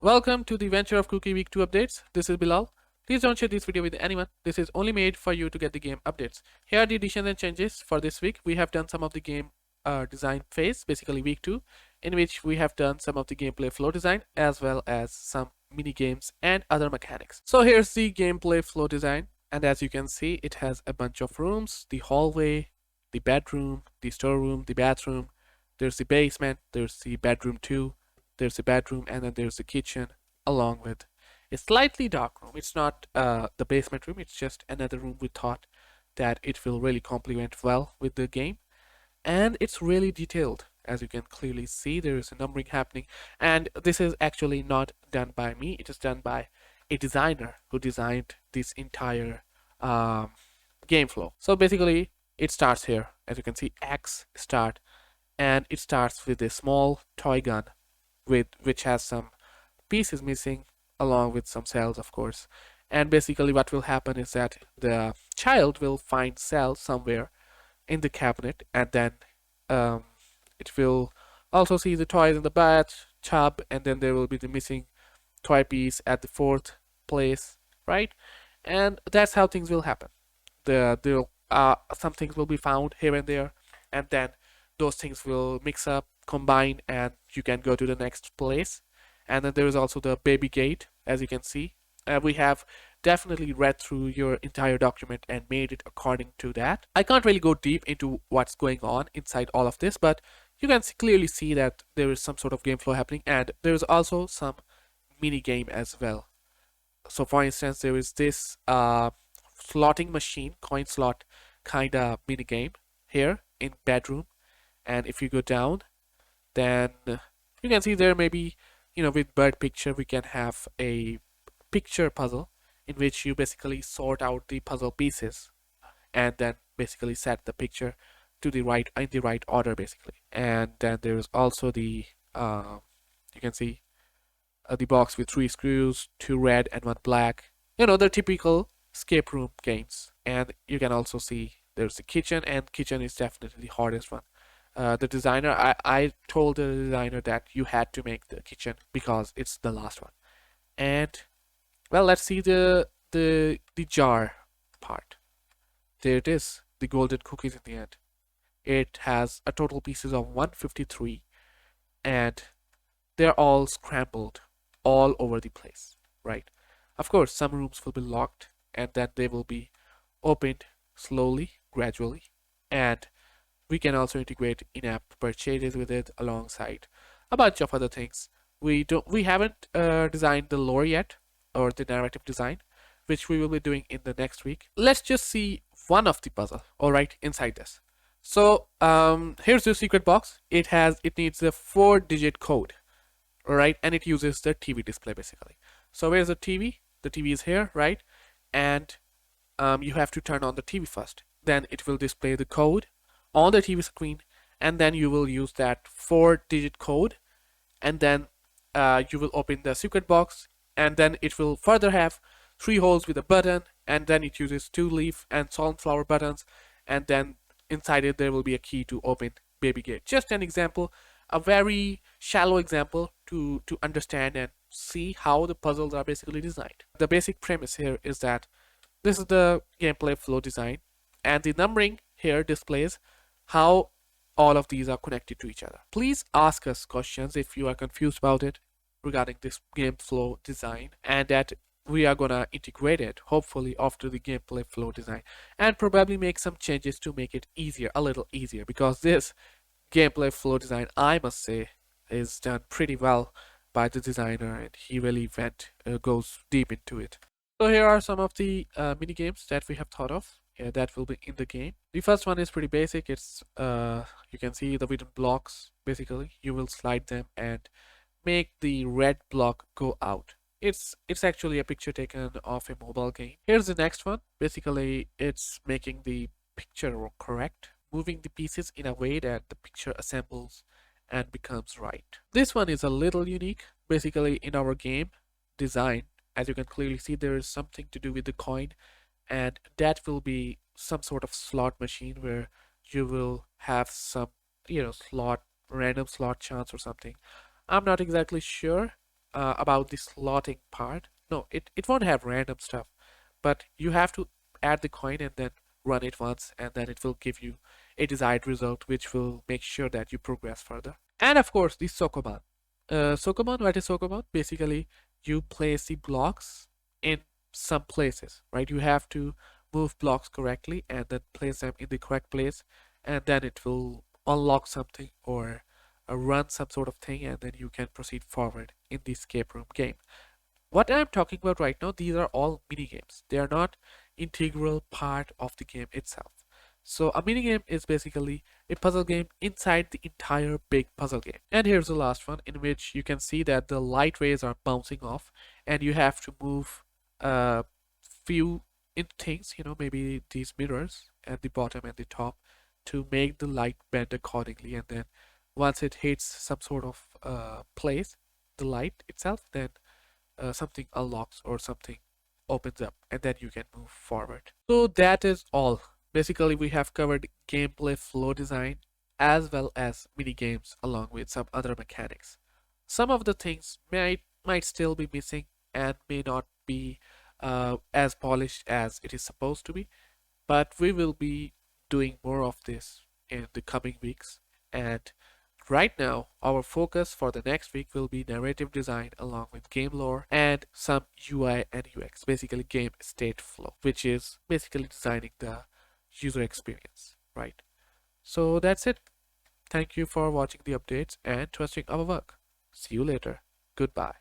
Welcome to the Venture of Cookie Week 2 updates. This is Bilal. Please don't share this video with anyone. This is only made for you to get the game updates. Here are the additions and changes for this week. We have done some of the game design phase, basically week 2, in which we have done some of the gameplay flow design as well as some mini games and other mechanics. So here's the gameplay flow design, and as you can see, it has a bunch of rooms, the hallway, the bedroom, the storeroom, the bathroom. There's the basement, there's the bedroom 2, there's a bedroom, and then there's the kitchen along with a slightly dark room. It's not the basement room, it's just another room. We thought that it will really complement well with the game, and it's really detailed. As you can clearly see, there is a numbering happening, and this is actually not done by me. It is done by a designer who designed this entire game flow. So basically it starts here, as you can see, X start, and it starts with a small toy gun which has some pieces missing along with some cells, of course. And basically what will happen is that the child will find cells somewhere in the cabinet, and then it will also see the toys in the bathtub, and then there will be the missing toy piece at the fourth place, right? And that's how things will happen. Some things will be found here and there, and then those things will mix up, combine, and you can go to the next place. And then there is also the baby gate, as you can see. We have definitely read through your entire document and made it according to that. I can't really go deep into what's going on inside all of this, but you can clearly see that there is some sort of game flow happening, and there is also some mini game as well. So for instance, there is this slotting machine, coin slot kind of mini game here in bedroom. And if you go down, then you can see there maybe, with bird picture, we can have a picture puzzle in which you basically sort out the puzzle pieces and then basically set the picture to the right in the right order, basically. And then there is also the you can see the box with 3 screws, 2 red and 1 black. The typical escape room games. And you can also see there's the kitchen, and kitchen is definitely the hardest one. The designer, I told the designer that you had to make the kitchen because it's the last one. And well, let's see the jar part. There it is, the golden cookies in the end. It has a total pieces of 153, and they're all scrambled all over the place, right? Of course, some rooms will be locked, and then they will be opened slowly, gradually, and we can also integrate in-app purchases with it alongside a bunch of other things. We haven't designed the lore yet, or the narrative design, which we will be doing in the next week. Let's just see one of the puzzle, all right, inside this. So here's the secret box. It needs a 4-digit code, all right, and it uses the TV display basically. So where's the TV? The TV is here, right? And you have to turn on the TV first. Then it will display the code on the TV screen, and then you will use that 4-digit code, and then you will open the secret box, and then it will further have 3 holes with a button, and then it uses 2 leaf and sunflower buttons, and then inside it there will be a key to open baby gate. Just an example, a very shallow example to understand and see how the puzzles are basically designed. The basic premise here is that this is the gameplay flow design, and the numbering here displays how all of these are connected to each other. Please ask us questions if you are confused about it regarding this game flow design, and that we are gonna integrate it hopefully after the gameplay flow design, and probably make some changes to make it easier, a little easier, because this gameplay flow design, I must say, is done pretty well by the designer, and he really goes deep into it. So here are some of the mini games that we have thought of. That will be in the game. The first one is pretty basic. It's you can see the wooden blocks. Basically, you will slide them and make the red block go out. It's actually a picture taken of a mobile game. Here's the next one. Basically, it's making the picture correct, moving the pieces in a way that the picture assembles and becomes right. This one is a little unique. Basically, in our game design, as you can clearly see, there is something to do with the coin, and that will be some sort of slot machine where you will have some random slot chance or something. I'm not exactly sure, about the slotting part. No, it won't have random stuff, but you have to add the coin and then run it once, and then it will give you a desired result, which will make sure that you progress further. And of course, the Sokoban. Sokoban, what is Sokoban? Basically, you place the blocks in some places, right? You have to move blocks correctly and then place them in the correct place, and then it will unlock something or run some sort of thing, and then you can proceed forward in the escape room game. What I'm talking about right now, these are all mini games. They are not integral part of the game itself. So a mini game is basically a puzzle game inside the entire big puzzle game. And here's the last one, in which you can see that the light rays are bouncing off and you have to move a few things, maybe these mirrors at the bottom and the top, to make the light bend accordingly. And then once it hits some sort of place, the light itself, then something unlocks or something opens up, and then you can move forward. So that is all. Basically, we have covered gameplay flow design as well as mini games along with some other mechanics. Some of the things might still be missing and may not be as polished as it is supposed to be, but we will be doing more of this in the coming weeks. And right now, our focus for the next week will be narrative design along with game lore and some UI and UX, basically game state flow, which is basically designing the user experience, right? So that's it. Thank you for watching the updates and trusting our work. See you later. Goodbye.